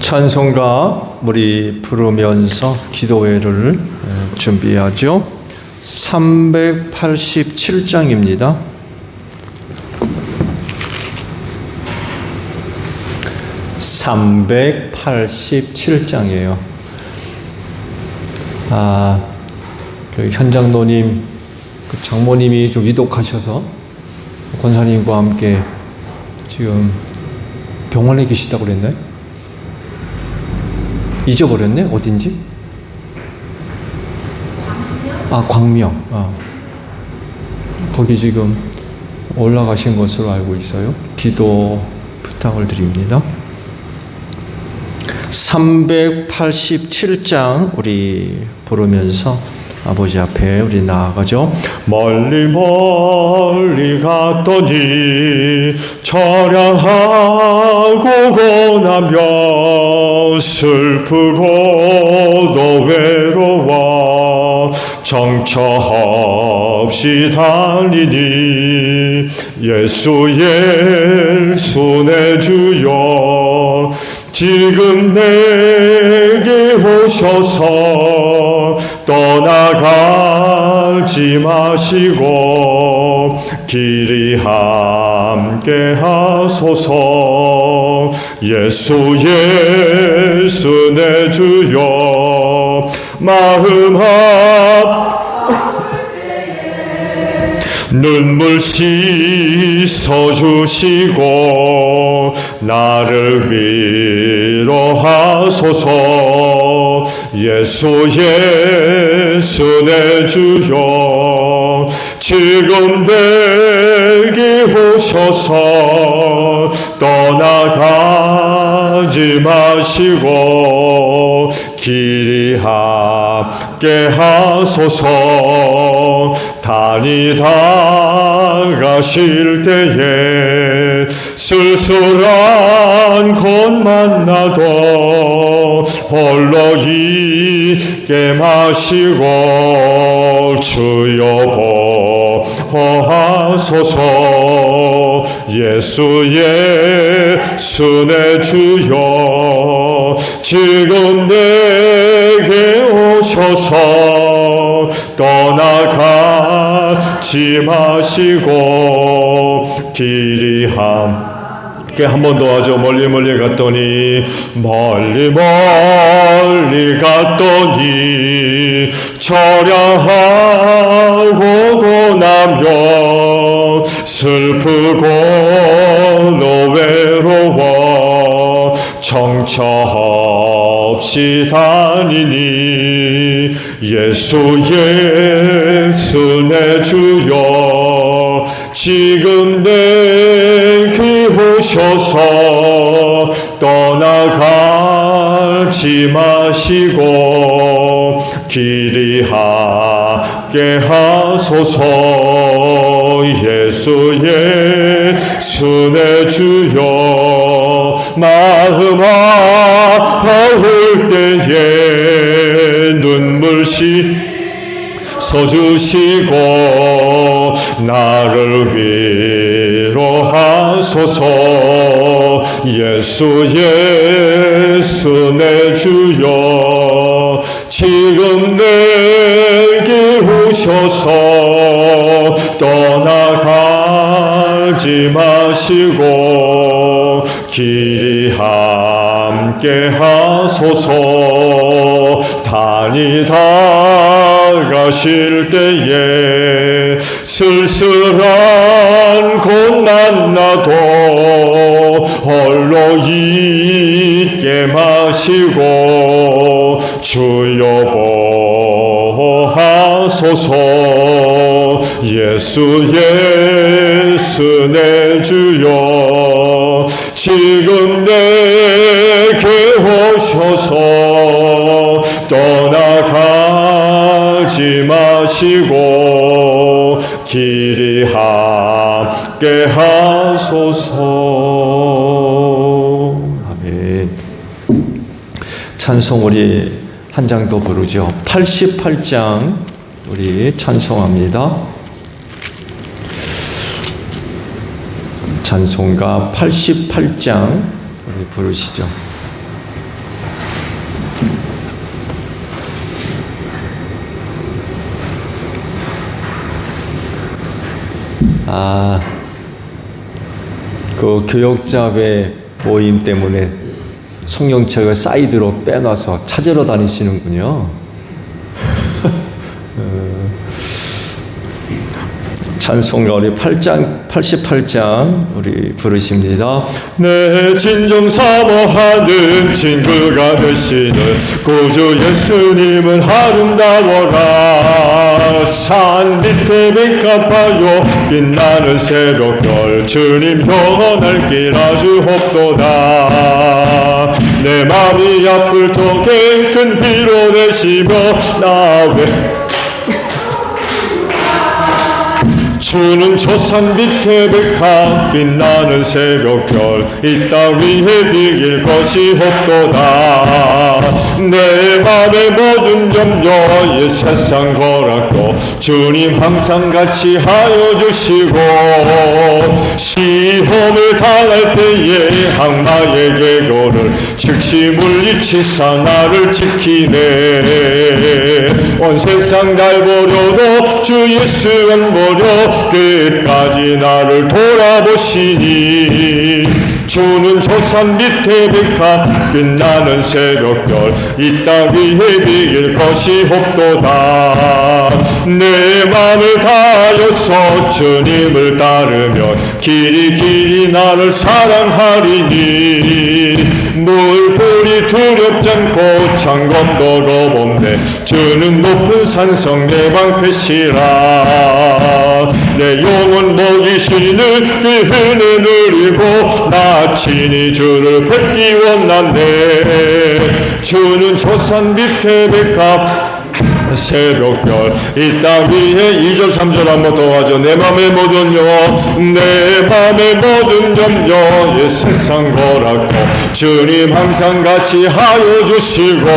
찬송가 우리 부르면서 기도회를 준비하죠. 387장입니다. 387장이에요. 그 현장노님, 그 장모님이 좀 위독하셔서 권사님과 함께 지금 병원에 계시다고 그랬나요? 잊어버렸네? 어딘지? 광명. 거기 지금 올라가신 것으로 알고 있어요. 기도 부탁을 드립니다. 387장 우리 부르면서 아버지 앞에 우리 나아가죠. 멀리 멀리 갔더니 처량하고 고나며 슬프고도 외로워 정처 없이 달리니 예수 내 주여 지금 내게 오셔서 떠나가지 마시고 길이 함께 하소서. 예수 내 주여 마음 눈물 씻어주시고 나를 위로하소서. 예수 내 주여 지금 내게 오셔서 떠나가지 마시고 길이 함께 하소서. 다니다 가실 때에 쓸쓸한 곳만 나도 홀로 있게 마시고 주여 보호하소서. 예수 내 주여 지금 내게 오셔서 떠나가지 마시고 길이 함께 한 번 더 하죠. 멀리 멀리 갔더니 멀리 멀리 갔더니 처량하고 고나며 슬프고도 외로워 정처 없이 다니니 예수 내 주여 지금 내게 오셔서 떠나가지 마시고 길이 함께 하소서. 예수 내 주여 마음 아파올 때에 눈물 씻어주시고 나를 위로하소서. 예수 내 주여 지금 내게 오셔서 떠나가지 마시고 길이 함께 하소서. 다니다 가실 때에 쓸쓸한 곳만 나도 홀로 있게 마시고 주여 보호하소서. 예수 내 주여 지금 내게 오셔서 떠나가지 마시고 길이 함께 하소서. 아멘. 찬송 우리 한 장 더 부르죠. 88장 우리 찬송합니다. 찬송가 88장 우리 부르시죠. 그 교역자회 모임 때문에 성령책을 사이드로 빼놔서 찾으러 다니시는군요. 찬송가 우리 88장 우리 부르십니다. 내 진정 사모하는 친구가 되시는 구주 예수님은 아름다워라. 산 밑에 백합하여 빛나는 새벽별 주님 영원할 길 아주 없도다. 내 맘이 아플 적에 큰 위로 되시며 나왜 주는 저 산 밑에 백합 빛나는 새벽별 이 땅 위에 비길 것이 없도다. 내 맘의 모든 염려 이 세상 거락도 주님 항상 같이 하여 주시고 시험을 당할 때에 악마의 계교를 즉시 물리치사 나를 지키네. 온 세상 날 보려도 주 예수 안 보려 끝까지 나를 돌아보시니 주는 저 산 밑에 백합 빛나는 새벽별 이 땅 위에 비길 것이 없도다. 내 맘을 다하여서 주님을 따르면 길이 나를 사랑하리니 물불이 두렵지 않고 창검도 겁없네. 주는 높은 산성 내 방패시라. 내 영혼 먹이시는 그 은혜 누리고 나 친히 주를 뵙기 원하네. 주는 저 산 밑에 백합 새벽별 이 땅 위에 2절 3절 한번 더 하죠. 내 맘의 모든 내 맘의 모든 염려 이 세상 거라고 주님 항상 같이 하여 주시고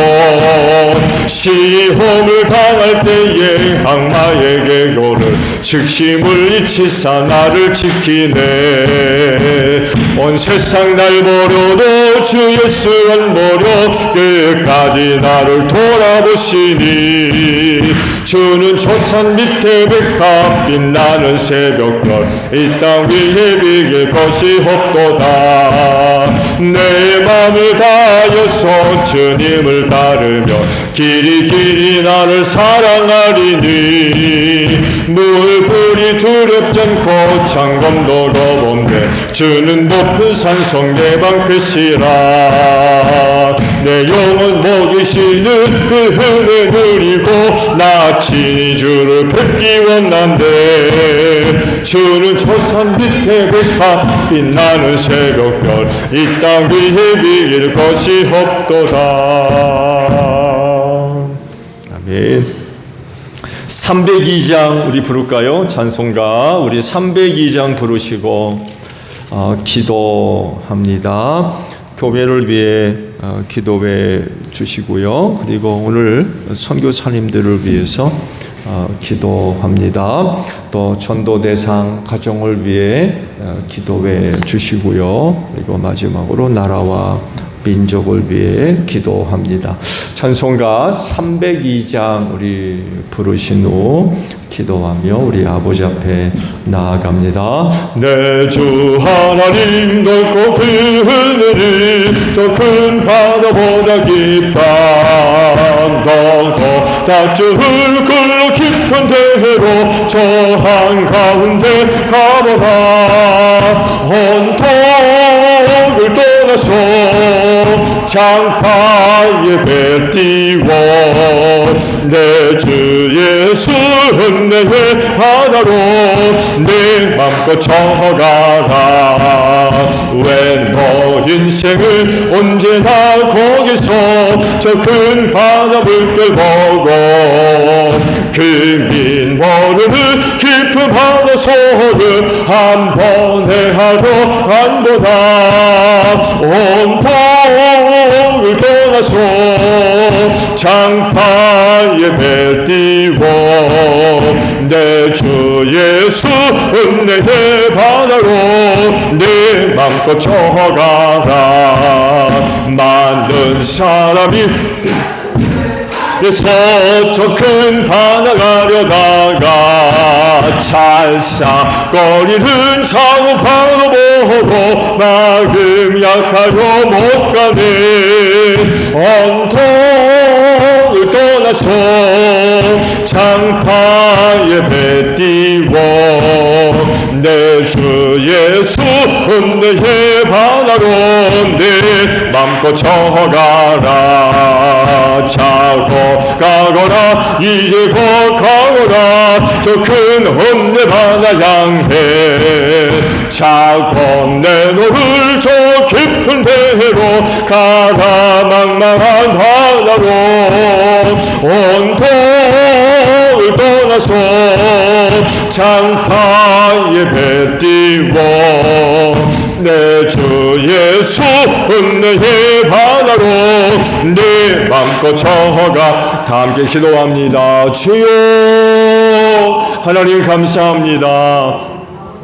시험을 당할 때에 악마의 계교를 즉시 물리치사 나를 지키네. 온 세상 날 보려도 주 예수 안 보려 끝까지 나를 돌아보시니 주는 저 산 밑에 백합 빛나는 새벽별 이 땅 위에 비길 것이 없도다. 내 맘을 다하여서 주님을 따르며 길이 나를 사랑하리니 물불이 두렵지 않고 창검도 겁없네. 주는 높은 산성 내 방패시라. 내 영혼 먹이시는 그 은혜 누리고 나 친히 주를 뵙기 원한대. 주는 저 산 밑에 백합 빛나는 새벽별 이 땅 위에 비길 것이 없도다. 아멘. 302장 우리 부를까요? 찬송가 우리 302장 부르시고 기도합니다. 교회를 위해 기도해 주시고요. 그리고 오늘 선교사님들을 위해서 기도합니다. 또 전도 대상 가정을 위해 기도해 주시고요. 그리고 마지막으로 나라와 민족을 위해 기도합니다. 찬송가 302장 우리 부르신 후 기도하며 우리 아버지 앞에 나아갑니다. 내 주 하나님 넓고 그 은혜를 저 큰 바다보다 깊다. 너도 다줄 글로 깊은 대로 저 한가운데 가보라. 온통을 떠나서 장파에 배 띄워 내 주 예수 은혜의 바다로 내 맘껏 쳐가라. 왜 너 인생을 언제나 거기서 저 큰 바다 물결 보고 그 민 모르는 깊은 바다 소를 한 번에 하루 안 보다. 온통을 떠나서 장파에 배 띄워 내 주 예수 은혜의 바다로 내 맘껏 쳐가라. 많은 사람이 저 큰 바다 가려다가 찰싹거리는 창파도 보고 마음 약하여 못 가네. 언덕을 떠나서 장파에 배 띄워 내 주 예수 은혜의 바다로 내 맘껏 저가라. 자고 가거라 이제 곧 가거라 저 큰 은혜 바다 향해 자고 내노를 저 깊은 배로 가라. 망망한 바다로 온통을 떠나서 장파에 배 띄워 내 주 예수 은혜의 바다로 내 맘껏 저가. 다 함께 기도합니다. 주여 하나님 감사합니다.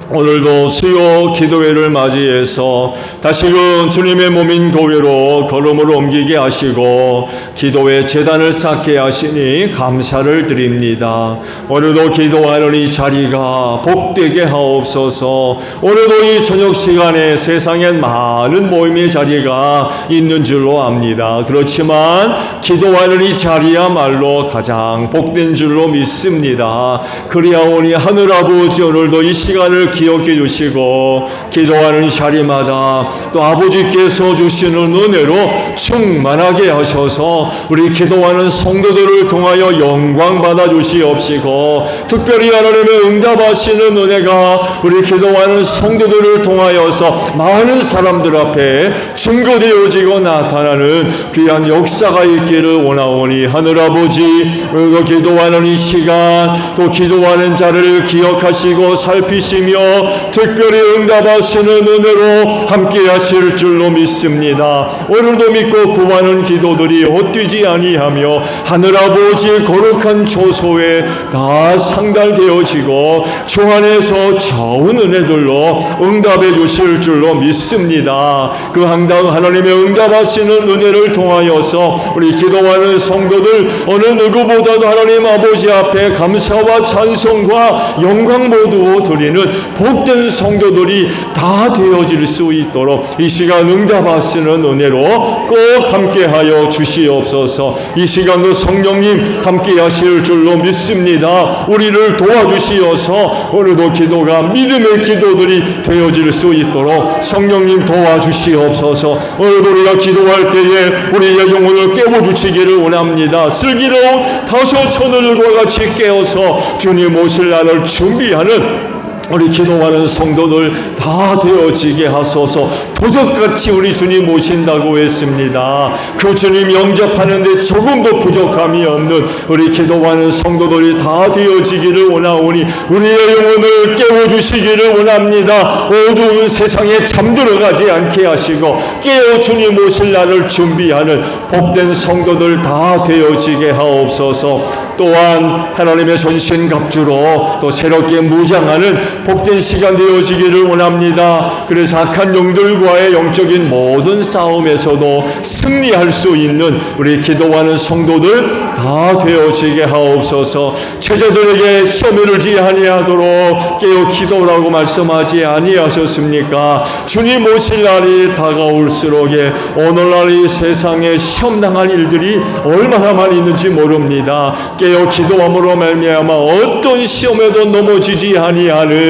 오늘도 수요 기도회를 맞이해서 다시금 주님의 몸인 교회로 걸음을 옮기게 하시고 기도회 제단을 쌓게 하시니 감사를 드립니다. 오늘도 기도하는 이 자리가 복되게 하옵소서. 오늘도 이 저녁 시간에 세상엔 많은 모임의 자리가 있는 줄로 압니다. 그렇지만 기도하는 이 자리야말로 가장 복된 줄로 믿습니다. 그리하오니 하늘아버지 오늘도 이 시간을 기억해 주시고 기도하는 자리마다 또 아버지께서 주시는 은혜로 충만하게 하셔서 우리 기도하는 성도들을 통하여 영광 받아 주시옵시고 특별히 하나님의 응답하시는 은혜가 우리 기도하는 성도들을 통하여서 많은 사람들 앞에 증거되어지고 나타나는 귀한 역사가 있기를 원하오니 하늘아버지 오늘도 기도하는 이 시간 또 기도하는 자를 기억하시고 살피시며 특별히 응답하시는 은혜로 함께 하실 줄로 믿습니다. 오늘도 믿고 구하는 기도들이 헛되지 아니하며 하늘아버지의 거룩한 조소에 다 상달되어지고 주 안에서 좋은 은혜들로 응답해 주실 줄로 믿습니다. 그 항상 하나님의 응답하시는 은혜를 통하여서 우리 기도하는 성도들 어느 누구보다도 하나님 아버지 앞에 감사와 찬송과 영광 모두 드리는 복된 성도들이 다 되어질 수 있도록 이 시간 응답하시는 은혜로 꼭 함께하여 주시옵소서. 이 시간도 성령님 함께 하실 줄로 믿습니다. 우리를 도와주시어서 오늘도 기도가 믿음의 기도들이 되어질 수 있도록 성령님 도와주시옵소서. 오늘도 우리가 기도할 때에 우리의 영혼을 깨워주시기를 원합니다. 슬기로운 다소 처녀들과 같이 깨어서 주님 오실 날을 준비하는 우리 기도하는 성도들 다 되어지게 하소서. 도적같이 우리 주님 오신다고 했습니다. 그 주님 영접하는데 조금도 부족함이 없는 우리 기도하는 성도들이 다 되어지기를 원하오니 우리의 영혼을 깨워주시기를 원합니다. 어두운 세상에 잠들어가지 않게 하시고 깨어 주님 오실 날을 준비하는 복된 성도들 다 되어지게 하옵소서. 또한 하나님의 전신갑주로 또 새롭게 무장하는 복된 시간 되어지기를 원합니다. 그래서 악한 영들과의 영적인 모든 싸움에서도 승리할 수 있는 우리 기도하는 성도들 다 되어지게 하옵소서. 체제들에게 시험에 들지 아니하도록 깨어 기도라고 말씀하지 아니하셨습니까? 주님 오실 날이 다가올수록에 오늘날 이 세상에 시험당할 일들이 얼마나 많이 있는지 모릅니다. 깨어 기도함으로 말미암아 어떤 시험에도 넘어지지 아니하는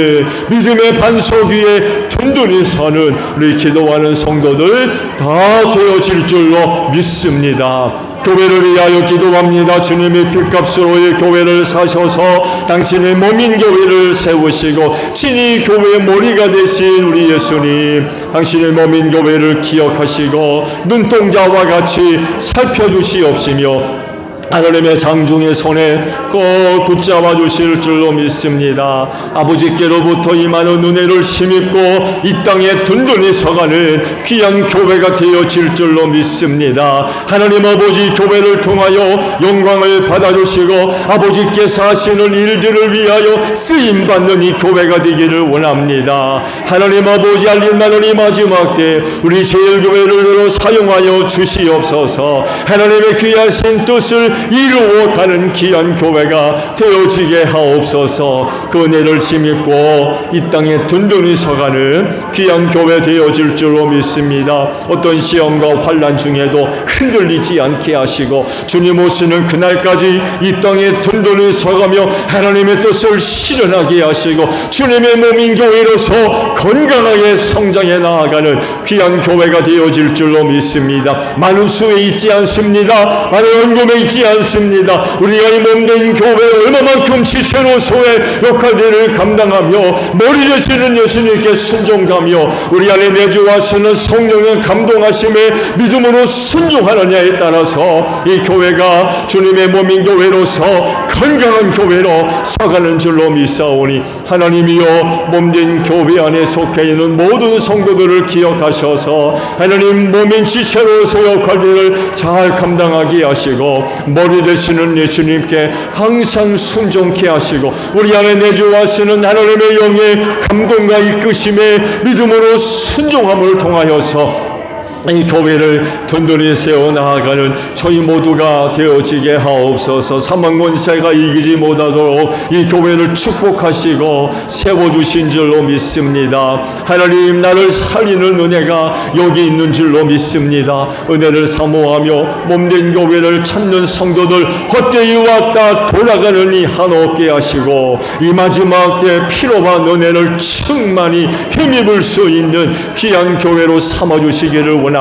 믿음의 반석 위에 든든히 서는 우리 기도하는 성도들 다 되어질 줄로 믿습니다. 교회를 위하여 기도합니다. 주님이 핏값으로 이 교회를 사셔서 당신의 몸인 교회를 세우시고 친히 교회의 머리가 되신 우리 예수님, 당신의 몸인 교회를 기억하시고 눈동자와 같이 살펴주시옵시며 하나님의 장중의 손에 꼭 붙잡아 주실 줄로 믿습니다. 아버지께로부터 임하는 은혜를 힘입고 이 땅에 든든히 서가는 귀한 교회가 되어질 줄로 믿습니다. 하나님 아버지 교회를 통하여 영광을 받아주시고 아버지께서 하시는 일들을 위하여 쓰임받는 이 교회가 되기를 원합니다. 하나님 아버지 알림나는 이 마지막 때 우리 제일교회를 사용하여 주시옵소서. 하나님의 귀하신 뜻을 이루어가는 귀한 교회가 되어지게 하옵소서. 그 은혜를 힘입고 이 땅에 든든히 서가는 귀한 교회 되어질 줄로 믿습니다. 어떤 시험과 환난 중에도 흔들리지 않게 하시고 주님 오시는 그날까지 이 땅에 든든히 서가며 하나님의 뜻을 실현하게 하시고 주님의 몸인 교회로서 건강하게 성장해 나아가는 귀한 교회가 되어질 줄로 믿습니다. 많은 수에 있지 않습니다. 많은 연금에 있지 않습니다. 우리가 이 몸된 교회 얼마만큼 지체로서의 역할들을 감당하며 머리 되시는 예수님께 순종하며 우리 안에 내주하시는 성령의 감동하심에 믿음으로 순종하느냐에 따라서 이 교회가 주님의 몸인 교회로서 건강한 교회로 서가는 줄로 믿사오니 하나님이여 몸된 교회 안에 속해 있는 모든 성도들을 기억하셔서 하나님 몸인 지체로서 역할들을 잘 감당하게 하시고 머리 되시는 예수님께 항상 순종케 하시고 우리 안에 내주하시는 하나님의 영의 감동과 이끄심에 믿음으로 순종함을 통하여서 이 교회를 든든히 세워나가는 저희 모두가 되어지게 하옵소서. 사망 권세가 이기지 못하도록 이 교회를 축복하시고 세워주신 줄로 믿습니다. 하나님 나를 살리는 은혜가 여기 있는 줄로 믿습니다. 은혜를 사모하며 몸된 교회를 찾는 성도들 헛되이 왔다 돌아가는 이 한없게 하시고 이 마지막 때 필요한 은혜를 충만히 힘입을 수 있는 귀한 교회로 삼아주시기를 원합니다.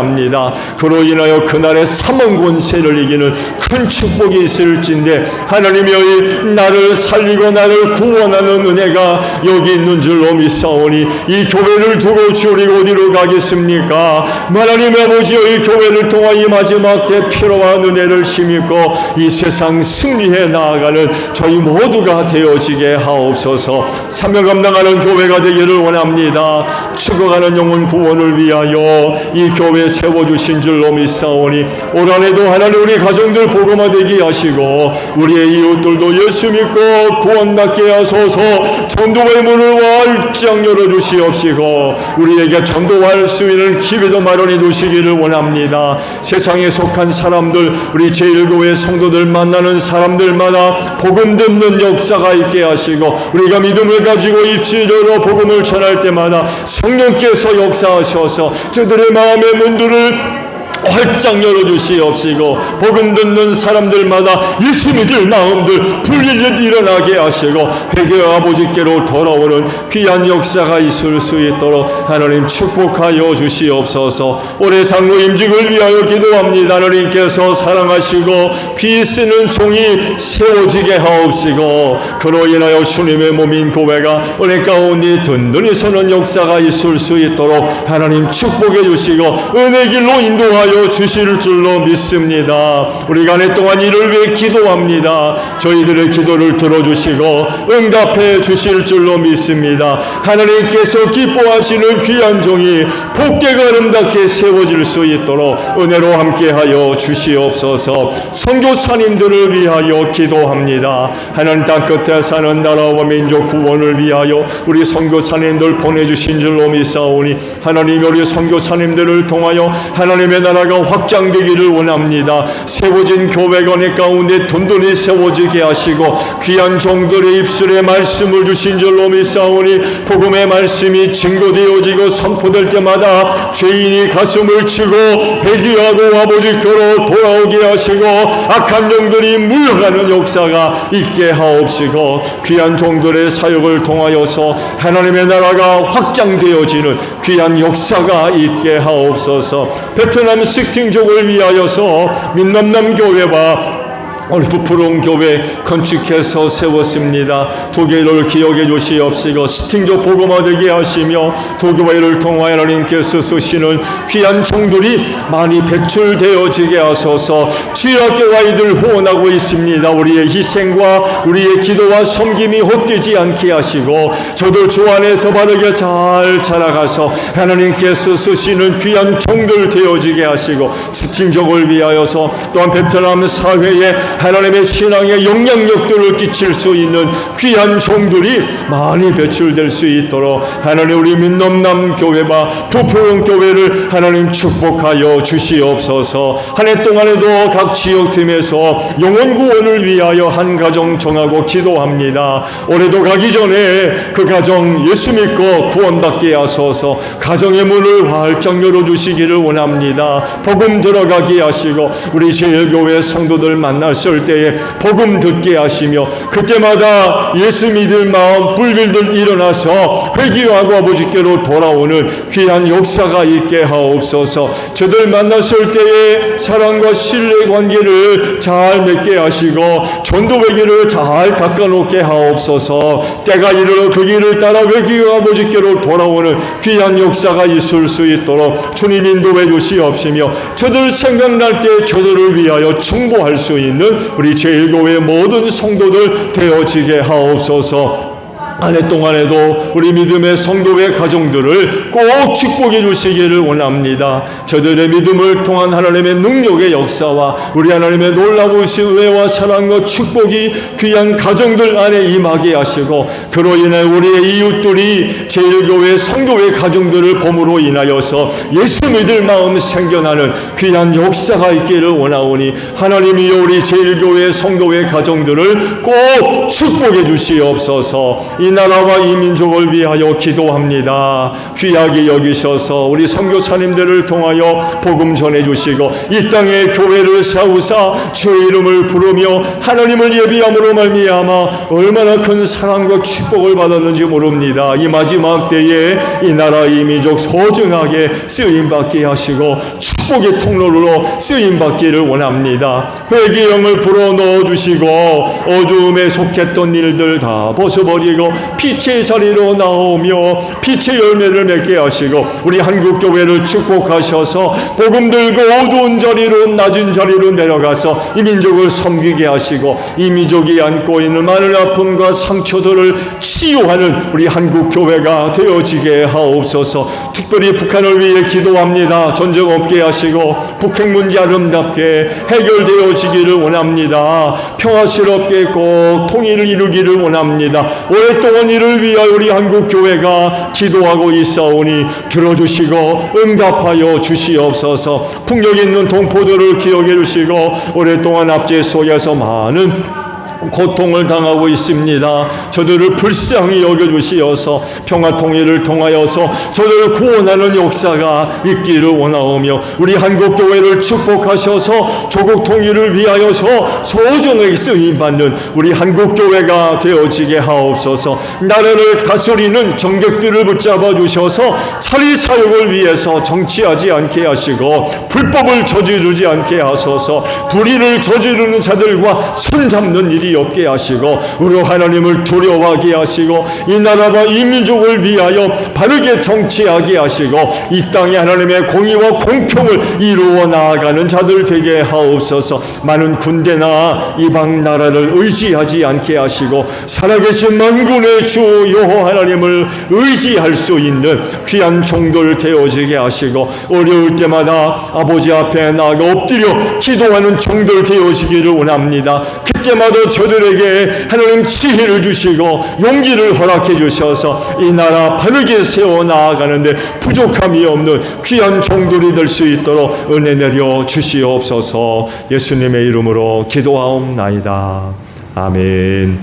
그로 인하여 그날의 사망 권세를 이기는 큰 축복이 있을진데 하나님이 나를 살리고 나를 구원하는 은혜가 여기 있는 줄로 믿사오니 이 교회를 두고 주리 어디로 가겠습니까? 하나님 아버지여 이 교회를 통하 이 마지막 때 필요한 은혜를 힘입고 이 세상 승리해 나아가는 저희 모두가 되어지게 하옵소서. 사명 감당하는 교회가 되기를 원합니다. 죽어가는 영혼 구원을 위하여 이 교회 세워주신 줄로 믿사오니 올 한해도 하나님 우리 가정들 복음화되게 하시고 우리의 이웃들도 예수 믿고 구원받게 하소서. 전도의 문을 활짝 열어주시옵시고 우리에게 전도할 수 있는 기회도 마련해 두시기를 원합니다. 세상에 속한 사람들 우리 제1교회 성도들 만나는 사람들마다 복음 듣는 역사가 있게 하시고 우리가 믿음을 가지고 입술로 복음을 전할 때마다 성령께서 역사하셔서 저들의 마음의 문들을 활짝 열어주시옵시고 복음 듣는 사람들마다 예수 믿을 마음들 불리듯 일어나게 하시고 회개 아버지께로 돌아오는 귀한 역사가 있을 수 있도록 하나님 축복하여 주시옵소서. 올해 상무 임직을 위하여 기도합니다. 하나님께서 사랑하시고 귀 쓰는 종이 세워지게 하옵시고 그로 인하여 주님의 몸인 교회가 은혜 가운데 든든히 서는 역사가 있을 수 있도록 하나님 축복해 주시고 은혜 길로 인도하여 주실 줄로 믿습니다. 우리가 한 해 동안 이를 위해 기도합니다. 저희들의 기도를 들어주시고 응답해 주실 줄로 믿습니다. 하나님께서 기뻐하시는 귀한 종이 복되고 아름답게 세워질 수 있도록 은혜로 함께하여 주시옵소서. 선교사님들을 위하여 기도합니다. 하나님 땅 끝에 사는 나라와 민족 구원을 위하여 우리 선교사님들 보내주신 줄로 믿사오니 하나님 우리 선교사님들을 통하여 하나님의 나라가 확장되기를 원합니다. 세워진 교회관의 가운데 든든히 세워지게 하시고 귀한 종들의 입술에 말씀을 주신 줄로 믿사오니 복음의 말씀이 증거되어지고 선포될 때마다 죄인이 가슴을 치고 회개하고 아버지께로 돌아오게 하시고 악한 영들이 물러가는 역사가 있게 하옵시고 귀한 종들의 사역을 통하여서 하나님의 나라가 확장되어지는 귀한 역사가 있게 하옵소서. 베트남 스팅족을 위하여서 민남남 교회와 우리 부푸른 교회 건축해서 세웠습니다. 두 교회를 기억해 주시옵시고 스팅족 복음화되게 하시며 두 교회를 통하여 하나님께서 쓰시는 귀한 종들이 많이 배출되어지게 하소서. 주일학교 아이들 후원하고 있습니다. 우리의 희생과 우리의 기도와 섬김이 헛되지 않게 하시고 저들 주 안에서 바르게 잘 자라가서 하나님께서 쓰시는 귀한 종들 되어지게 하시고 스팅족을 위하여서 또한 베트남 사회에 하나님의 신앙의 영향력들을 끼칠 수 있는 귀한 종들이 많이 배출될 수 있도록 하나님 우리 민넘남 교회와 부평 교회를 하나님 축복하여 주시옵소서. 한 해 동안에도 각 지역팀에서 영혼 구원을 위하여 한 가정 정하고 기도합니다. 올해도 가기 전에 그 가정 예수 믿고 구원받게 하소서. 가정의 문을 활짝 열어주시기를 원합니다. 복음 들어가게 하시고 우리 제일교회 성도들 만났을 때에 복음 듣게 하시며 그때마다 예수 믿을 마음 불길들 일어나서 회개하고 아버지께로 돌아오는 귀한 역사가 있게 하옵소서. 저들 만났을 때에 사랑과 신뢰 관계를 잘 맺게 하시고 전도의 길을 잘 닦아놓게 하옵소서. 때가 이르러 그 길을 따라 회개와 아버지께로 돌아오는 귀한 역사가 있을 수 있도록 주님 인도해 주시옵시며 저들 생각날 때 저들을 위하여 충보할 수 있는 우리 제일교회 모든 성도들 되어지게 하옵소서. 한 해 동안에도 우리 믿음의 성도의 가정들을 꼭 축복해 주시기를 원합니다. 저들의 믿음을 통한 하나님의 능력의 역사와 우리 하나님의 놀라우신 은혜와 사랑과 축복이 귀한 가정들 안에 임하게 하시고 그로 인해 우리의 이웃들이 제일교회 성도의 가정들을 봄으로 인하여서 예수 믿을 마음 생겨나는 귀한 역사가 있기를 원하오니 하나님이여 우리 제일교회 성도의 가정들을 꼭 축복해 주시옵소서. 이 나라와 이 민족을 위하여 기도합니다. 귀하게 여기셔서 우리 선교사님들을 통하여 복음 전해주시고 이 땅에 교회를 세우사 주의 이름을 부르며 하나님을 예비함으로 말미암아 얼마나 큰 사랑과 축복을 받았는지 모릅니다. 이 마지막 때에 이 나라 이 민족 소중하게 쓰임받게 하시고 축복의 통로로 쓰임받기를 원합니다. 회개의 영을 불어넣어 주시고 어두움에 속했던 일들 다 벗어버리고 빛의 자리로 나오며 빛의 열매를 맺게 하시고 우리 한국교회를 축복하셔서 복음 들고 어두운 자리로 낮은 자리로 내려가서 이 민족을 섬기게 하시고 이 민족이 안고 있는 많은 아픔과 상처들을 치유하는 우리 한국교회가 되어지게 하옵소서. 특별히 북한을 위해 기도합니다. 전쟁 없게 하시고 북핵 문제 아름답게 해결되어지기를 원합니다. 평화스럽게 꼭 통일을 이루기를 원합니다. 오랫동안 이를 위하여 우리 한국교회가 기도하고 있사오니 들어주시고 응답하여 주시옵소서. 풍력 있는 동포들을 기억해 주시고 오랫동안 압제 속에서 많은 고통을 당하고 있습니다. 저들을 불쌍히 여겨주시어서 평화통일을 통하여서 저들을 구원하는 역사가 있기를 원하오며 우리 한국교회를 축복하셔서 조국통일을 위하여서 소중하게 쓰임받는 우리 한국교회가 되어지게 하옵소서. 나라를 다스리는 정객들을 붙잡아 주셔서 사리 사역을 위해서 정치하지 않게 하시고 불법을 저지르지 않게 하소서. 불의를 저지르는 자들과 손잡는 일이 없게 하시고 우리 하나님을 두려워하게 하시고 이 나라와 이 민족을 위하여 바르게 정치하게 하시고 이 땅에 하나님의 공의와 공평을 이루어 나아가는 자들 되게 하옵소서. 많은 군대나 이방 나라를 의지하지 않게 하시고 살아계신 만군의 주 여호와 하나님을 의지할 수 있는 귀한 종들 되어지게 하시고 어려울 때마다 아버지 앞에 나아가 엎드려 기도하는 종들 되어지기를 원합니다. 그때마다 저들에게 하나님 지혜를 주시고 용기를 허락해 주셔서 이 나라 바르게 세워 나아가는데 부족함이 없는 귀한 종들이 될 수 있도록 은혜 내려 주시옵소서. 예수님의 이름으로 기도하옵나이다. 아멘.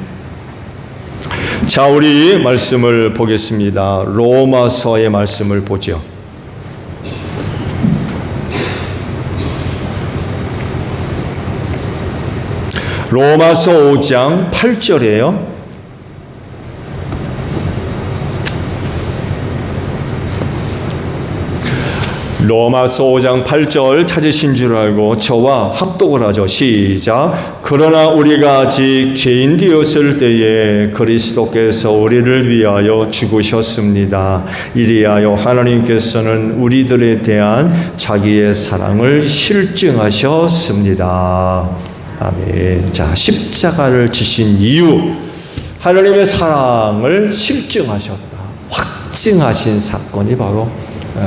자, 우리 말씀을 보겠습니다. 로마서의 말씀을 보죠. 로마서 5장 8절이에요. 로마서 5장 8절 찾으신 줄 알고 저와 합독을 하죠. 시작. 그러나 우리가 아직 죄인 되었을 때에 그리스도께서 우리를 위하여 죽으셨습니다. 이리하여 하나님께서는 우리들에 대한 자기의 사랑을 실증하셨습니다. 아멘. 자, 십자가를 지신 이유, 하나님의 사랑을 실증하셨다, 확증하신 사건이 바로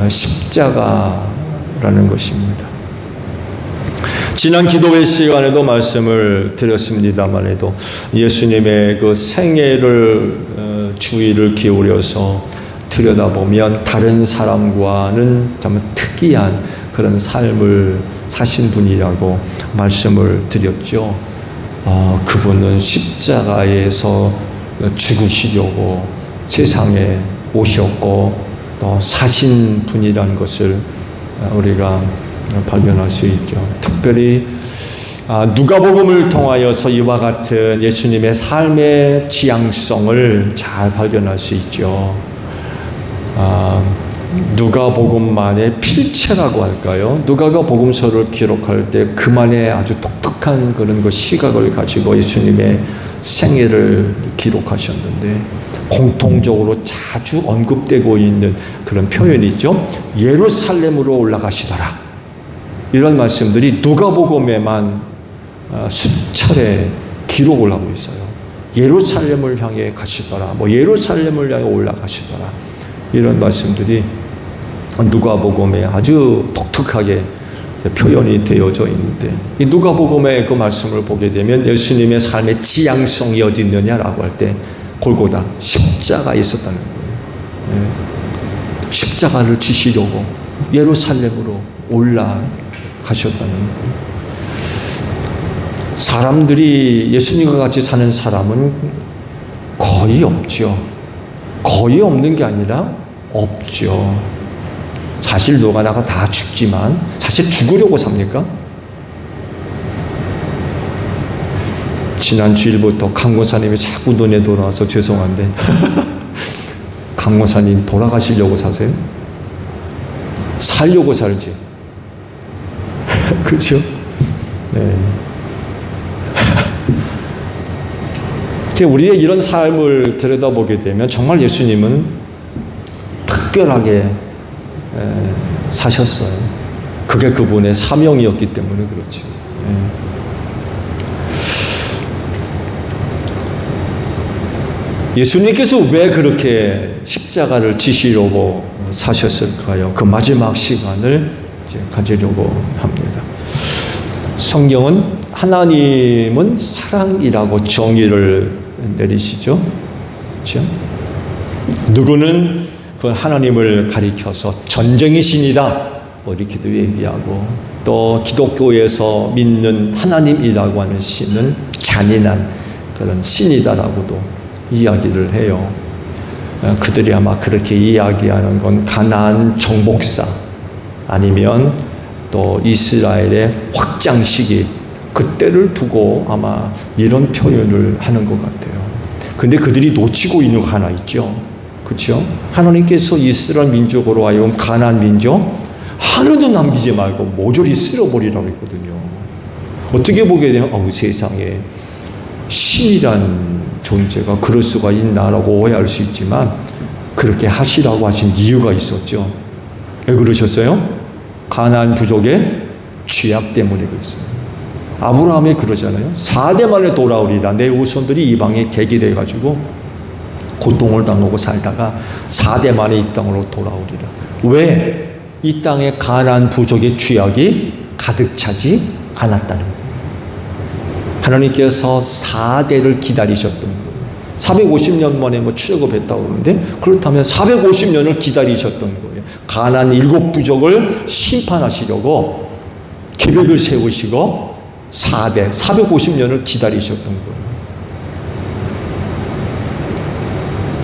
십자가라는 것입니다. 지난 기도회 시간에도 말씀을 드렸습니다만 해도 예수님의 그 생애를 주의를 기울여서 들여다보면 다른 사람과는 참 특이한 그런 삶을 사신 분이라고 말씀을 드렸죠. 그분은 십자가에서 죽으시려고 세상에 오셨고 또 사신 분이라는 것을 우리가 발견할 수 있죠. 특별히 누가복음을 통하여서 이와 같은 예수님의 삶의 지향성을 잘 발견할 수 있죠. 누가복음만의 필체라고 할까요? 누가가 복음서를 기록할 때 그만의 아주 독특한 그런 그 시각을 가지고 예수님의 생애를 기록하셨는데 공통적으로 자주 언급되고 있는 그런 표현이 있죠. 예루살렘으로 올라가시더라. 이런 말씀들이 누가복음에만 수차례 기록을 하고 있어요. 예루살렘을 향해 가시더라. 예루살렘을 향해 올라가시더라. 이런 말씀들이 누가복음에 아주 독특하게 표현이 되어져 있는데 이 누가복음의 그 말씀을 보게 되면 예수님의 삶의 지향성이 어디 있느냐라고 할 때 골고다 십자가에 있었다는 거예요. 십자가를 지시려고 예루살렘으로 올라가셨다는 거예요. 사람들이 예수님과 같이 사는 사람은 거의 없죠. 거의 없는 게 아니라 없죠. 사실 누가나가 다 죽지만 사실 죽으려고 삽니까? 지난 주일부터 강고사님이 자꾸 눈에 돌아와서 죄송한데 강고사님 돌아가시려고 사세요? 살려고 살지. 그렇죠? 네. 우리의 이런 삶을 들여다보게 되면 정말 예수님은 특별하게 사셨어요. 그게 그분의 사명이었기 때문에 그렇죠. 예수님께서 왜 그렇게 십자가를 지시려고 사셨을까요? 그 마지막 시간을 이제 가지려고 합니다. 성경은 하나님은 사랑이라고 정의를 내리시죠. 그렇죠? 누구는 그 하나님을 가리켜서 전쟁의 신이다 이렇게도 얘기하고 또 기독교에서 믿는 하나님이라고 하는 신은 잔인한 그런 신이다라고도 이야기를 해요. 그들이 아마 그렇게 이야기하는 건 가나안 정복사 아니면 또 이스라엘의 확장 시기 그때를 두고 아마 이런 표현을 하는 것 같아요. 근데 그들이 놓치고 있는 거 하나 있죠. 그렇죠? 하나님께서 이스라엘 민족으로 하여금 가나안 민족 하나도 남기지 말고 모조리 쓸어버리라고 했거든요. 어떻게 보게 되면 세상에 신이란 존재가 그럴 수가 있나라고 오해할 수 있지만 그렇게 하시라고 하신 이유가 있었죠. 왜 그러셨어요? 가나안 부족의 죄악 때문에 그랬어요. 아브라함이 그러잖아요. 4대 만에 돌아오리라. 내 후손들이 이방에 객이 돼가지고 고통을 당하고 살다가 4대 만에 이 땅으로 돌아오리라. 왜? 이 땅에 가나안 부족의 죄악이 가득 차지 않았다는 거예요. 하나님께서 4대를 기다리셨던 거예요. 450년 만에 출애굽했다고 그러는데 그렇다면 450년을 기다리셨던 거예요. 가나안 7부족을 심판하시려고 계획을 세우시고 4대 450년을 기다리셨던 거예요.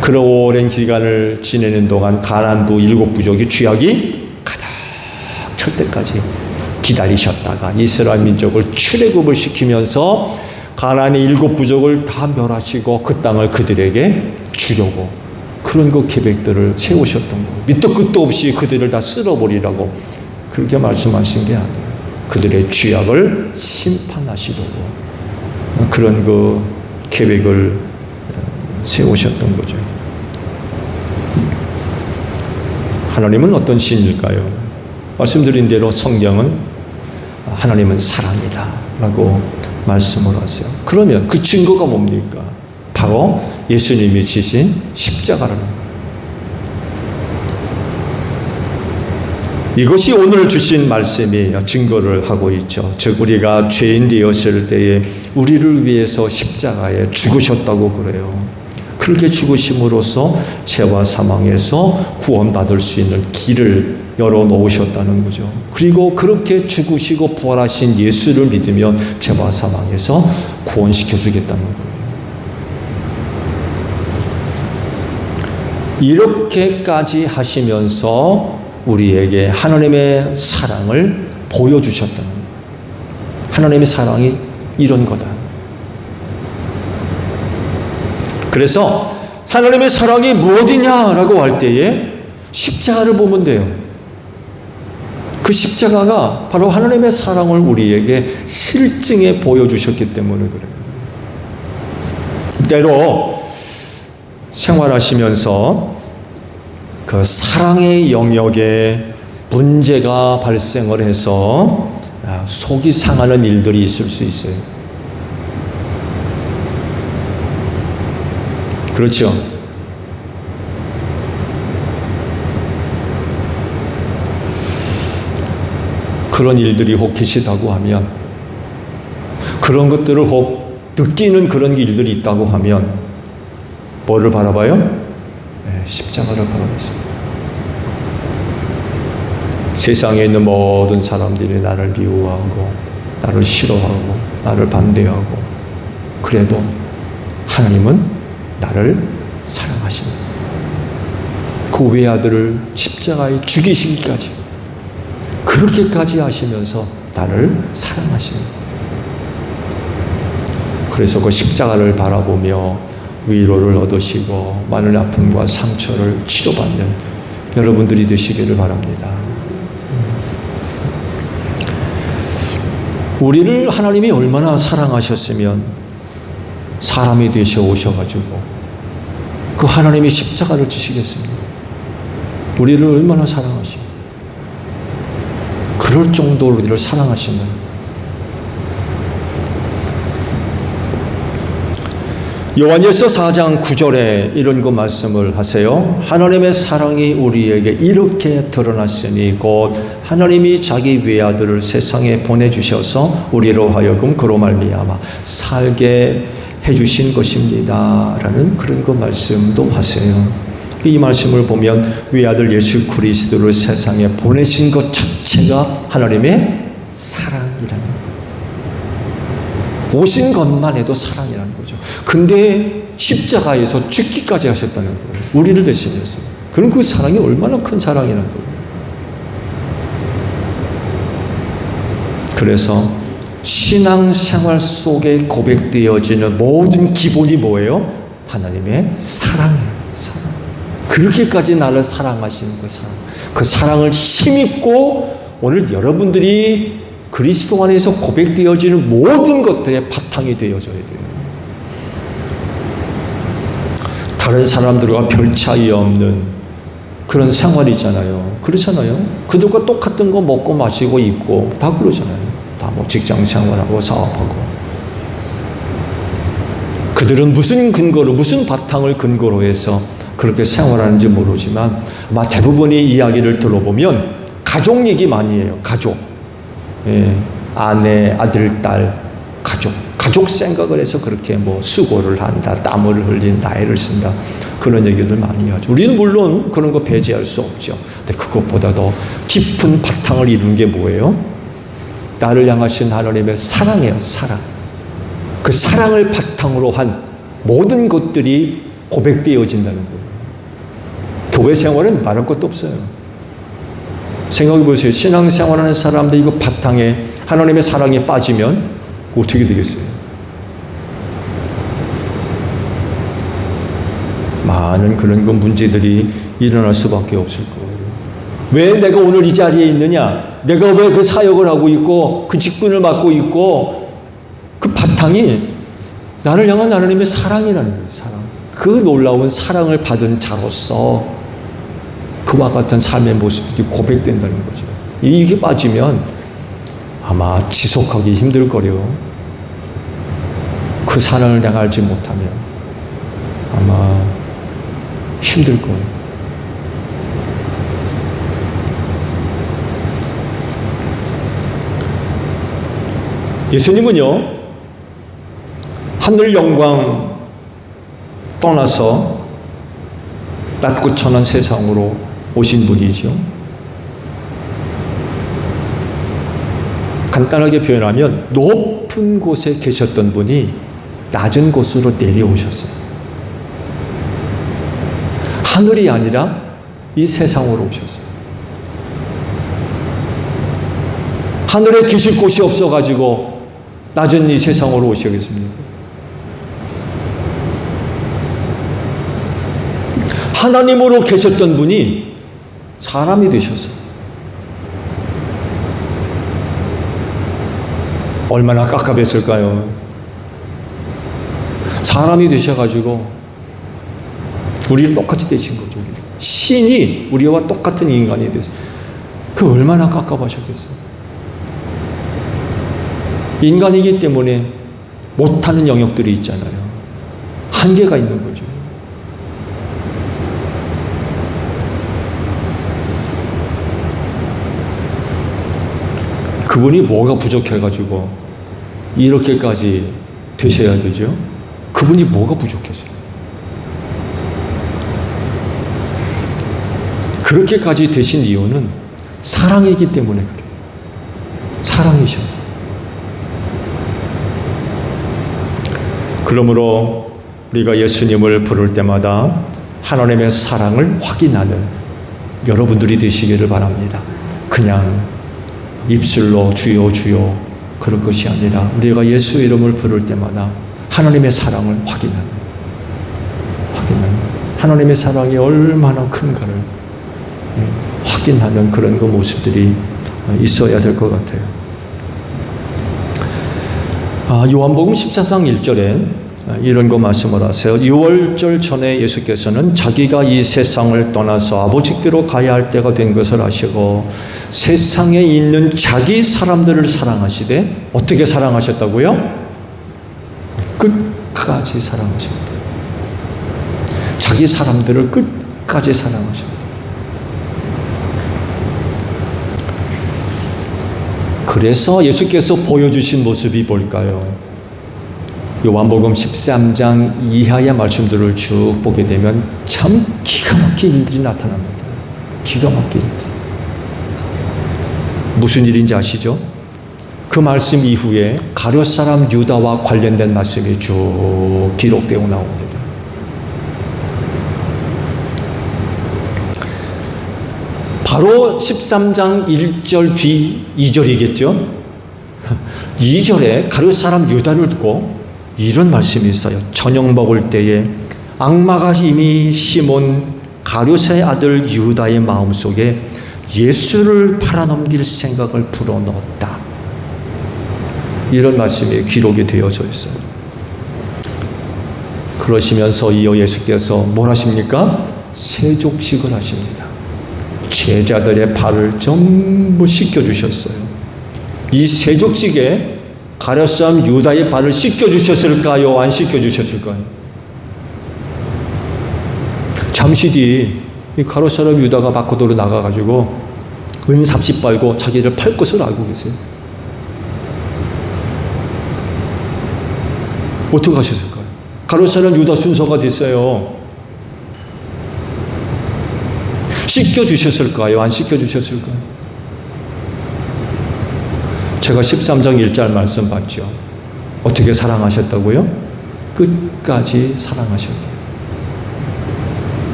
그런 오랜 기간을 지내는 동안 가나안부 7부족의 죄악이 가득 찰 때까지 기다리셨다가 이스라엘 민족을 출애굽을 시키면서 가나안의 7부족을 다 멸하시고 그 땅을 그들에게 주려고 그런 그 계획들을 세우셨던 거예요. 밑도 끝도 없이 그들을 다 쓸어버리라고 그렇게 말씀하신 게 아니에요. 그들의 죄악을 심판하시려고 그런 그 계획을 세우셨던 거죠. 하나님은 어떤 신일까요? 말씀드린 대로 성경은 하나님은 사랑이다 라고 말씀을 하세요. 그러면 그 증거가 뭡니까? 바로 예수님이 지신 십자가라는 거예요. 이것이 오늘 주신 말씀이 증거를 하고 있죠. 즉 우리가 죄인 되었을 때에 우리를 위해서 십자가에 죽으셨다고 그래요. 그렇게 죽으심으로써 죄와 사망에서 구원받을 수 있는 길을 열어놓으셨다는 거죠. 그리고 그렇게 죽으시고 부활하신 예수를 믿으면 죄와 사망에서 구원시켜 주겠다는 거예요. 이렇게까지 하시면서 우리에게 하나님의 사랑을 보여주셨다는 거예요. 하나님의 사랑이 이런 거다. 그래서 하나님의 사랑이 무엇이냐라고 할 때에 십자가를 보면 돼요. 그 십자가가 바로 하나님의 사랑을 우리에게 실증해 보여주셨기 때문에 그래요. 때로 생활하시면서 그 사랑의 영역에 문제가 발생을 해서 속이 상하는 일들이 있을 수 있어요. 그렇죠? 그런 일들이 혹 계시다고 하면, 그런 것들을 혹 느끼는 그런 일들이 있다고 하면 뭐를 바라봐요? 네, 십자가를 바라보세요. 세상에 있는 모든 사람들이 나를 미워하고 나를 싫어하고 나를 반대하고, 그래도 하나님은 나를 사랑하신다. 그 외아들을 십자가에 죽이시기까지, 그렇게까지 하시면서 나를 사랑하신다. 그래서 그 십자가를 바라보며 위로를 얻으시고 많은 아픔과 상처를 치료받는 여러분들이 되시기를 바랍니다. 우리를 하나님이 얼마나 사랑하셨으면 사람이 되셔 오셔가지고 그 하나님이 십자가를 지시겠습니까? 우리를 얼마나 사랑하시고, 그럴 정도로 우리를 사랑하신다. 요한일서 4장 9절에 이런 거 말씀을 하세요. 하나님의 사랑이 우리에게 이렇게 드러났으니 곧 하나님이 자기 외아들을 세상에 보내주셔서 우리로 하여금 그로 말미암아 살게 해주신 것입니다 라는 그런 거 말씀도 하세요. 이 말씀을 보면 외아들 예수 그리스도를 세상에 보내신 것 자체가 하나님의 사랑이라는 거예요. 오신 것만 해도 사랑이라는 거죠. 근데 십자가에서 죽기까지 하셨다는 거예요. 우리를 대신해서. 그럼 그 사랑이 얼마나 큰 사랑이라는 거예요. 그래서 신앙생활 속에 고백되어지는 모든 기본이 뭐예요? 하나님의 사랑이에요. 사랑. 그렇게까지 나를 사랑하시는 그 사랑. 그 사랑을 힘입고 오늘 여러분들이 그리스도 안에서 고백되어지는 모든 것들의 바탕이 되어져야 돼요. 다른 사람들과 별 차이 없는 그런 생활이잖아요. 그렇잖아요. 그들과 똑같은 거 먹고 마시고 입고 다 그러잖아요. 다 뭐 직장 생활하고 사업하고. 그들은 무슨 근거로, 무슨 바탕을 근거로 해서 그렇게 생활하는지 모르지만 아마 대부분의 이야기를 들어보면 가족 얘기 많이 해요. 가족. 예, 아내, 아들, 딸, 가족 생각을 해서 그렇게 뭐 수고를 한다, 땀을 흘린다, 애를 쓴다, 그런 얘기들 많이 하죠. 우리는 물론 그런 거 배제할 수 없죠. 근데 그것보다 더 깊은 바탕을 이룬 게 뭐예요? 나를 향하신 하나님의 사랑이에요. 사랑. 그 사랑을 바탕으로 한 모든 것들이 고백되어진다는 거예요. 교회 생활은 말할 것도 없어요. 생각해 보세요. 신앙생활하는 사람들 이거 바탕에 하나님의 사랑에 빠지면 어떻게 되겠어요? 많은 그런 그 문제들이 일어날 수밖에 없을 거예요. 왜 내가 오늘 이 자리에 있느냐? 내가 왜 그 사역을 하고 있고 그 직분을 맡고 있고, 그 바탕이 나를 향한 하나님의 사랑이라는 거예요. 사랑. 그 놀라운 사랑을 받은 자로서 그와 같은 삶의 모습들이 고백된다는 거죠. 이게 빠지면 아마 지속하기 힘들 거래요. 그 사랑을 내가 알지 못하면 아마 힘들 거예요. 예수님은요, 하늘 영광 떠나서 낮고 천한 세상으로 오신 분이죠. 간단하게 표현하면 높은 곳에 계셨던 분이 낮은 곳으로 내려오셨어요. 하늘이 아니라 이 세상으로 오셨어요. 하늘에 계실 곳이 없어가지고 낮은 이 세상으로 오시겠습니까? 하나님으로 계셨던 분이 사람이 되셨어요. 얼마나 깝깝했을까요? 사람이 되셔가지고 우리를 똑같이 되신 거죠. 신이 우리와 똑같은 인간이 됐어요. 그 얼마나 깝깝하셨겠어요. 인간이기 때문에 못하는 영역들이 있잖아요. 한계가 있는 거죠. 그분이 뭐가 부족해가지고 이렇게까지 되셔야 되죠? 그분이 뭐가 부족했어요? 그렇게까지 되신 이유는 사랑이기 때문에 그래요. 사랑이셔서. 그러므로 우리가 예수님을 부를 때마다 하나님의 사랑을 확인하는 여러분들이 되시기를 바랍니다. 그냥 입술로 주여 주여 그럴 것이 아니라 우리가 예수 이름을 부를 때마다 하나님의 사랑을 확인하는 하나님의 사랑이 얼마나 큰가를 확인하는 그런 그 모습들이 있어야 될 것 같아요. 요한복음 14장 1절에 이런 거 말씀을 하세요. 6월절 전에 예수께서는 자기가 이 세상을 떠나서 아버지께로 가야 할 때가 된 것을 아시고 세상에 있는 자기 사람들을 사랑하시되 어떻게 사랑하셨다고요? 끝까지 사랑하셨다. 자기 사람들을 끝까지 사랑하셨다. 그래서 예수께서 보여주신 모습이 뭘까요? 요한복음 13장 이하의 말씀들을 쭉 보게 되면 참 기가 막힌 일들이 나타납니다. 기가 막힌 일들. 무슨 일인지 아시죠? 그 말씀 이후에 가룟 사람 유다와 관련된 말씀이 쭉 기록되어 나옵니다. 바로 13장 1절 뒤 2절이겠죠? 2절에 가룟 사람 유다를 두고 이런 말씀이 있어요. 저녁 먹을 때에 악마가 이미 시몬 가룟의 아들 유다의 마음속에 예수를 팔아넘길 생각을 불어넣었다. 이런 말씀이 기록이 되어져 있어요. 그러시면서 이어 예수께서 뭘 하십니까? 세족식을 하십니다. 제자들의 발을 전부 씻겨주셨어요. 이 세족식에 가룟 사람 유다의 발을 씻겨주셨을까요? 안 씻겨주셨을까요? 잠시 뒤 이 가룟 사람 유다가 밖으로 나가가지고 은 30 빨고 자기를 팔 것을 알고 계세요. 어떻게 하셨을까요? 가룟 사람 유다 순서가 됐어요. 씻겨주셨을까요? 안 씻겨주셨을까요? 제가 13장 1절 말씀 봤죠. 어떻게 사랑하셨다고요? 끝까지 사랑하셨대요.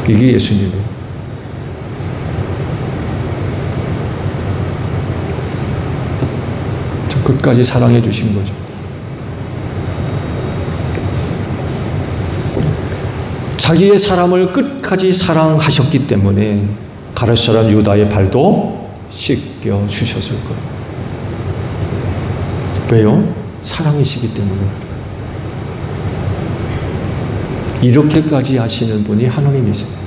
이게 예수님이에요. 저 끝까지 사랑해 주신 거죠. 자기의 사람을 끝까지 사랑하셨기 때문에 가룟 사람 유다의 발도 씻겨 주셨을 거예요. 왜요? 사랑이시기 때문에. 이렇게까지 하시는 분이 하나님이세요.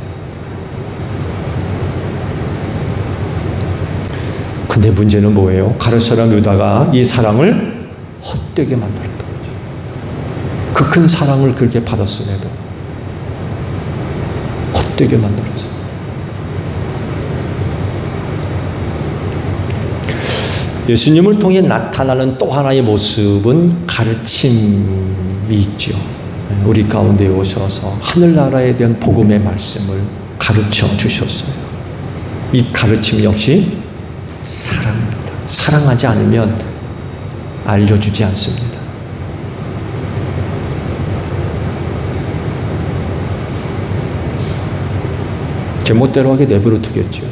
근데 문제는 뭐예요? 가룟 사람 유다가 이 사랑을 헛되게 만들었던 거죠. 그 큰 사랑을 그렇게 받았음에도 헛되게 만들었어요. 예수님을 통해 나타나는 또 하나의 모습은 가르침이 있죠. 우리 가운데 오셔서 하늘나라에 대한 복음의 말씀을 가르쳐 주셨어요. 이 가르침 역시 사랑입니다. 사랑하지 않으면 알려주지 않습니다. 제멋대로 하게 내버려 두겠죠.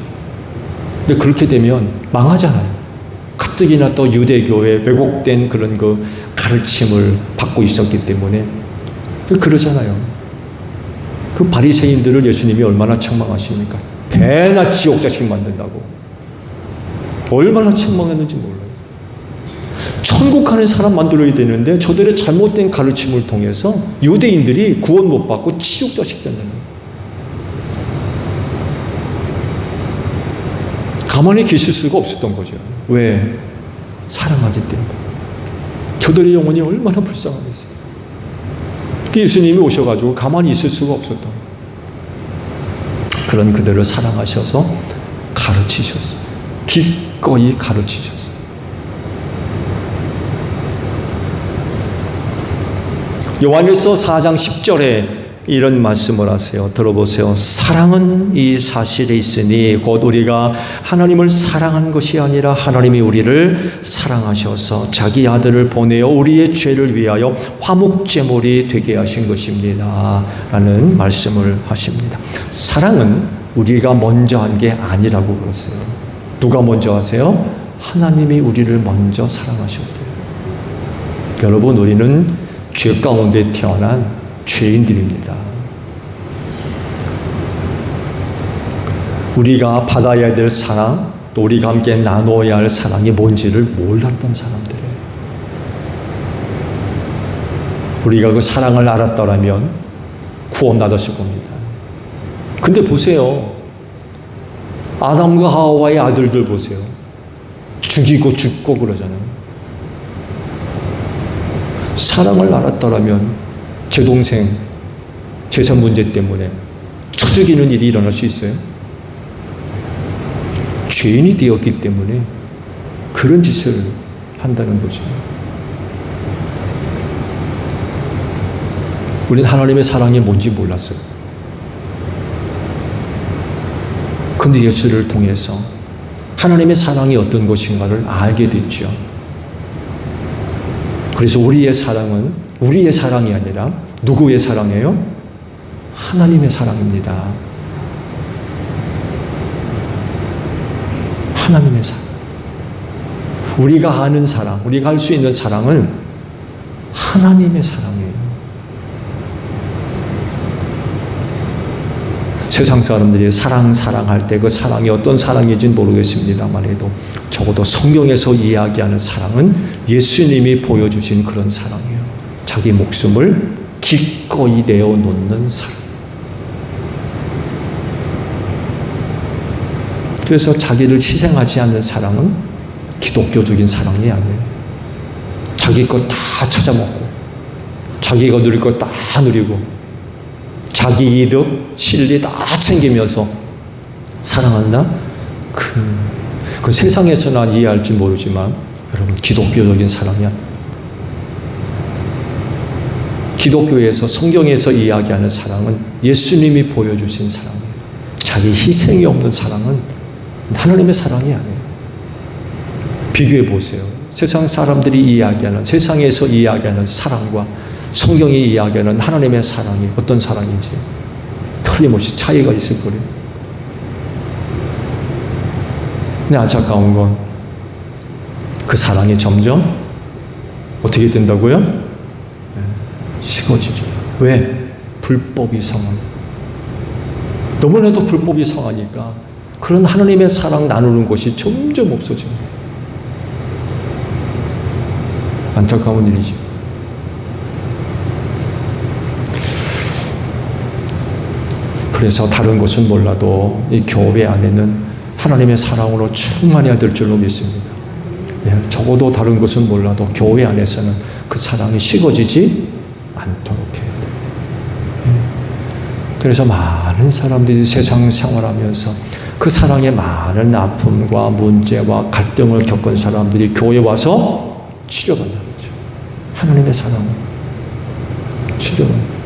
근데 그렇게 되면 망하잖아요. 가뜩이나 또 유대교의 왜곡된 그런 그 가르침을 받고 있었기 때문에 그러잖아요. 그 바리새인들을 예수님이 얼마나 책망하십니까? 배나 지옥 자식 만든다고. 얼마나 책망했는지 몰라요. 천국 가는 사람 만들어야 되는데 저들의 잘못된 가르침을 통해서 유대인들이 구원 못 받고 지옥 자식 된다는 거예요. 가만히 계실 수가 없었던 거죠. 왜? 사랑하기 때문에. 저들의 영혼이 얼마나 불쌍하겠어요. 예수님이 오셔가지고 가만히 있을 수가 없었던 거예요. 그런 그들을 사랑하셔서 가르치셨어요. 기꺼이 가르치셨어요. 요한일서 4장 10절에 이런 말씀을 하세요. 들어보세요. 사랑은 이 사실에 있으니 곧 우리가 하나님을 사랑한 것이 아니라 하나님이 우리를 사랑하셔서 자기 아들을 보내어 우리의 죄를 위하여 화목제물이 되게 하신 것입니다. 라는 말씀을 하십니다. 사랑은 우리가 먼저 한 게 아니라고 그러세요. 누가 먼저 하세요? 하나님이 우리를 먼저 사랑하셨대요. 여러분, 우리는 죄 가운데 태어난 죄인들입니다. 우리가 받아야 될 사랑, 또 우리가 함께 나눠야 할 사랑이 뭔지를 몰랐던 사람들이에요. 우리가 그 사랑을 알았더라면 구원받았을 겁니다. 근데 보세요. 아담과 하와의 아들들 보세요. 죽이고 죽고 그러잖아요. 사랑을 알았더라면 제 동생 재산 문제 때문에 쳐죽이는 일이 일어날 수 있어요? 죄인이 되었기 때문에 그런 짓을 한다는 거죠. 우리는 하나님의 사랑이 뭔지 몰랐어요. 근데 예수를 통해서 하나님의 사랑이 어떤 것인가를 알게 됐죠. 그래서 우리의 사랑은 우리의 사랑이 아니라 누구의 사랑이에요? 하나님의 사랑입니다. 하나님의 사랑. 우리가 아는 사랑, 우리가 할 수 있는 사랑은 하나님의 사랑이에요. 세상 사람들이 사랑할 때 그 사랑이 어떤 사랑인지는 모르겠습니다만 해도 적어도 성경에서 이야기하는 사랑은 예수님이 보여주신 그런 사랑이에요. 자기 목숨을 기꺼이 내어놓는 사랑. 그래서 자기를 희생하지 않는 사랑은 기독교적인 사랑이 아니에요. 자기 것 다 찾아먹고 자기가 누릴 것 다 누리고 자기 이득, 진리 다 챙기면서 사랑한다? 그 세상에서는 이해할지 모르지만 여러분 기독교적인 사랑이 아니에요. 기독교에서 성경에서 이야기하는 사랑은 예수님이 보여주신 사랑이에요. 자기 희생이 없는 사랑은 하나님의 사랑이 아니에요. 비교해 보세요. 세상 사람들이 이야기하는 세상에서 이야기하는 사랑과 성경이 이야기하는 하나님의 사랑이 어떤 사랑인지 틀림없이 차이가 있을 거예요. 근데 안타까운 건 그 사랑이 점점 어떻게 된다고요? 식어지리라. 왜? 불법이 성한. 너무나도 불법이 성하니까 그런 하나님의 사랑 나누는 것이 점점 없어지는 거예요. 안타까운 일이죠. 그래서 다른 것은 몰라도 이 교회 안에는 하나님의 사랑으로 충만해야 될 줄로 믿습니다. 적어도 다른 것은 몰라도 교회 안에서는 그 사랑이 식어지지 않도록 해야 돼요. 그래서 많은 사람들이 세상 생활하면서 그 사랑에 많은 아픔과 문제와 갈등을 겪은 사람들이 교회에 와서 치료받는 거죠. 하나님의 사랑은 치료받는 거예요.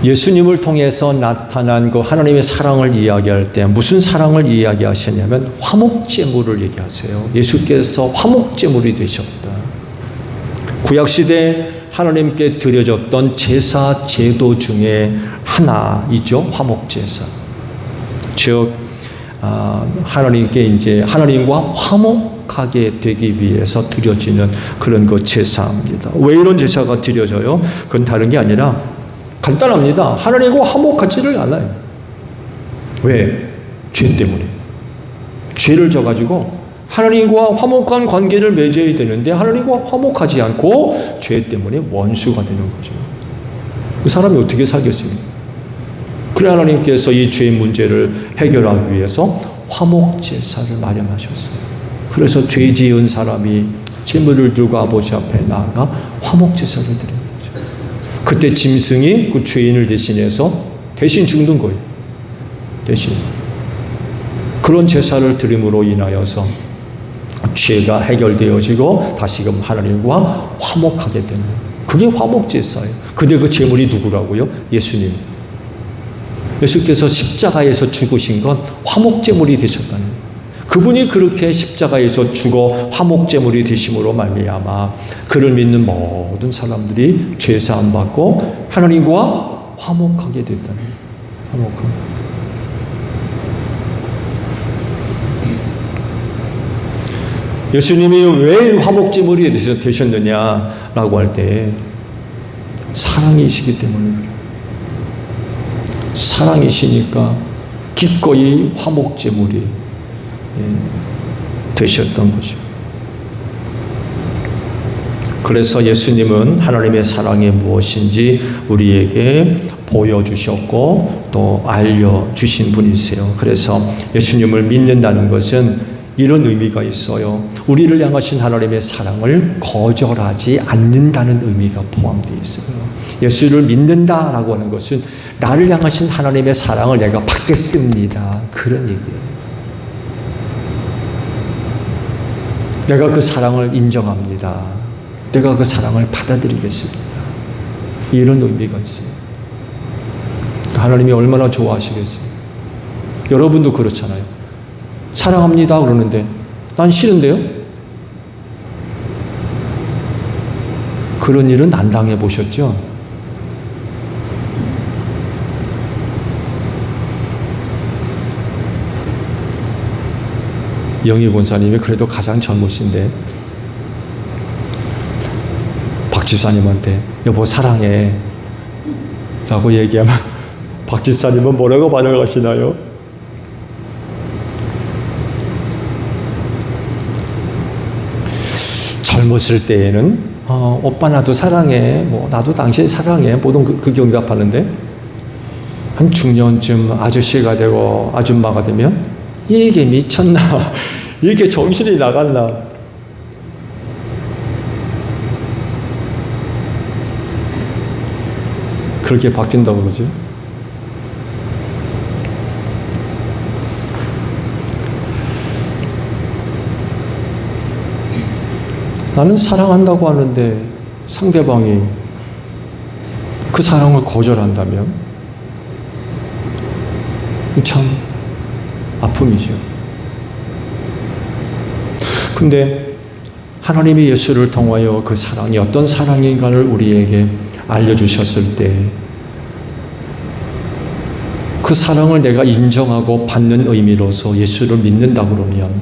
예수님을 통해서 나타난 그 하나님의 사랑을 이야기할 때 무슨 사랑을 이야기하시냐면 화목제물을 얘기하세요. 예수께서 화목제물이 되셨다. 구약시대 하나님께 드려졌던 제사 제도 중에 하나이죠. 화목제사. 즉 하나님께 이제 하나님과 화목하게 되기 위해서 드려지는 그런 그 제사입니다. 왜 이런 제사가 드려져요? 그건 다른 게 아니라 간단합니다. 하나님과 화목하지를 않아요. 왜? 죄 때문에. 죄를 져가지고 하나님과 화목한 관계를 맺어야 되는데 하나님과 화목하지 않고 죄 때문에 원수가 되는 거죠. 그 사람이 어떻게 살겠습니까? 그래 하나님께서 이 죄 문제를 해결하기 위해서 화목제사를 마련하셨어요. 그래서 죄 지은 사람이 제물을 들고 아버지 앞에 나아가 화목제사를 드리는 거죠. 그때 짐승이 그 죄인을 대신해서 대신 죽는 거예요. 대신. 그런 제사를 드림으로 인하여서 죄가 해결되어지고 다시금 하나님과 화목하게 되는, 그게 화목제사예요. 근데 그 제물이 누구라고요? 예수님. 예수께서 십자가에서 죽으신 건 화목제물이 되셨다는 거예요. 그분이 그렇게 십자가에서 죽어 화목제물이 되심으로 말미암아 그를 믿는 모든 사람들이 죄사함 받고 하나님과 화목하게 됐다는 거예요. 화목하게. 예수님이 왜 화목제물이 되셨느냐라고 할 때 사랑이시기 때문에 그래요. 사랑이시니까 기꺼이 화목제물이 되셨던 거죠. 그래서 예수님은 하나님의 사랑이 무엇인지 우리에게 보여주셨고 또 알려주신 분이세요. 그래서 예수님을 믿는다는 것은 이런 의미가 있어요. 우리를 향하신 하나님의 사랑을 거절하지 않는다는 의미가 포함되어 있어요. 예수를 믿는다라고 하는 것은 나를 향하신 하나님의 사랑을 내가 받겠습니다. 그런 얘기예요. 내가 그 사랑을 인정합니다. 내가 그 사랑을 받아들이겠습니다. 이런 의미가 있어요. 하나님이 얼마나 좋아하시겠어요. 여러분도 그렇잖아요. 사랑합니다 그러는데 난 싫은데요? 그런 일은 안 당해보셨죠? 영희 권사님이 그래도 가장 젊으신데 박 집사님한테 여보 사랑해 라고 얘기하면 박 집사님은 뭐라고 반응하시나요? 젊었을 때에는 오빠 나도 사랑해, 뭐 나도 당신 사랑해, 보통 그 경답하는데 한 중년쯤 아저씨가 되고 아줌마가 되면 이게 미쳤나, 이게 정신이 나갔나. 그렇게 바뀐다고 그러죠. 나는 사랑한다고 하는데 상대방이 그 사랑을 거절한다면 참 아픔이죠. 근데 하나님이 예수를 통하여 그 사랑이 어떤 사랑인가를 우리에게 알려주셨을 때 그 사랑을 내가 인정하고 받는 의미로서 예수를 믿는다 그러면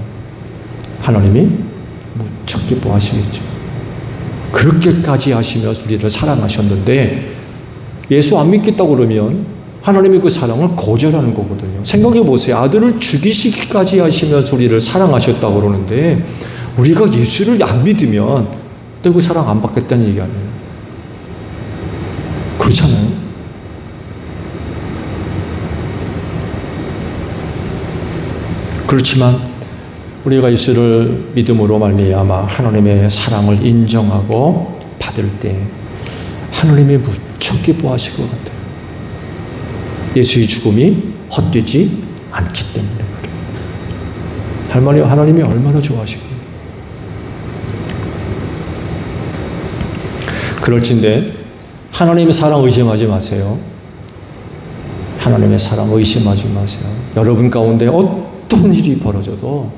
하나님이 무척 기뻐하시겠죠. 그렇게까지 하시면서 우리를 사랑하셨는데 예수 안 믿겠다고 그러면 하나님이 그 사랑을 거절하는 거거든요. 생각해 보세요. 아들을 죽이시기까지 하시면서 우리를 사랑하셨다고 그러는데 우리가 예수를 안 믿으면 또 그 사랑 안 받겠다는 얘기 아니에요. 그렇잖아요. 그렇지만 우리가 예수를 믿음으로 말미암아 하나님의 사랑을 인정하고 받을 때 하나님이 무척 기뻐하실 것 같아요. 예수의 죽음이 헛되지 않기 때문에 그래요. 하나님이 얼마나 좋아하시고. 그럴진데 하나님의 사랑 의심하지 마세요. 하나님의 사랑 의심하지 마세요. 여러분 가운데 어떤 일이 벌어져도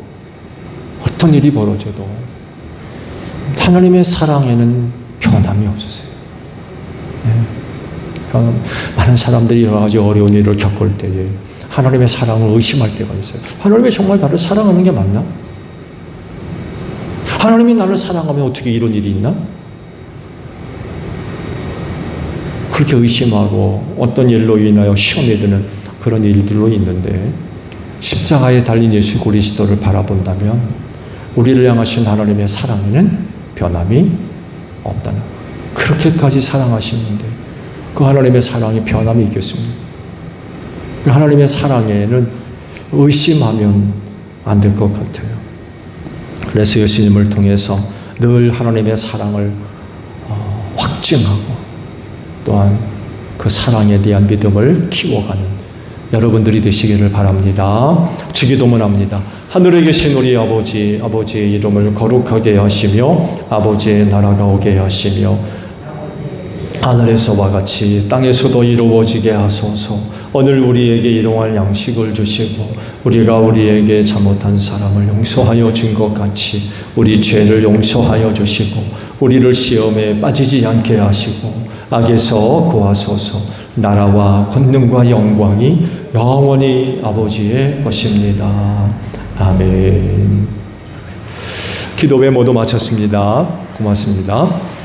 하나님의 사랑에는 변함이 없으세요. 네. 많은 사람들이 여러 가지 어려운 일을 겪을 때에 하나님의 사랑을 의심할 때가 있어요. 하나님이 정말 나를 사랑하는 게 맞나? 하나님이 나를 사랑하면 어떻게 이런 일이 있나? 그렇게 의심하고 어떤 일로 인하여 시험에 드는 그런 일들로 있는데, 십자가에 달린 예수 그리스도를 바라본다면 우리를 향하신 하나님의 사랑에는 변함이 없다는 거예요. 그렇게까지 사랑하시는데 그 하나님의 사랑에 변함이 있겠습니까? 그 하나님의 사랑에는 의심하면 안 될 것 같아요. 그래서 예수님을 통해서 늘 하나님의 사랑을 확증하고 또한 그 사랑에 대한 믿음을 키워가는 여러분들이 되시기를 바랍니다. 주기도문 합니다. 하늘에 계신 우리 아버지, 아버지의 이름을 거룩하게 하시며 아버지의 나라가 오게 하시며 하늘에서와 같이 땅에서도 이루어지게 하소서. 오늘 우리에게 일용할 양식을 주시고 우리가 우리에게 잘못한 사람을 용서하여 준 것 같이 우리 죄를 용서하여 주시고 우리를 시험에 빠지지 않게 하시고 악에서 구하소서. 나라와 권능과 영광이 영원히 아버지의 것입니다. 아멘. 기도회 모두 마쳤습니다. 고맙습니다.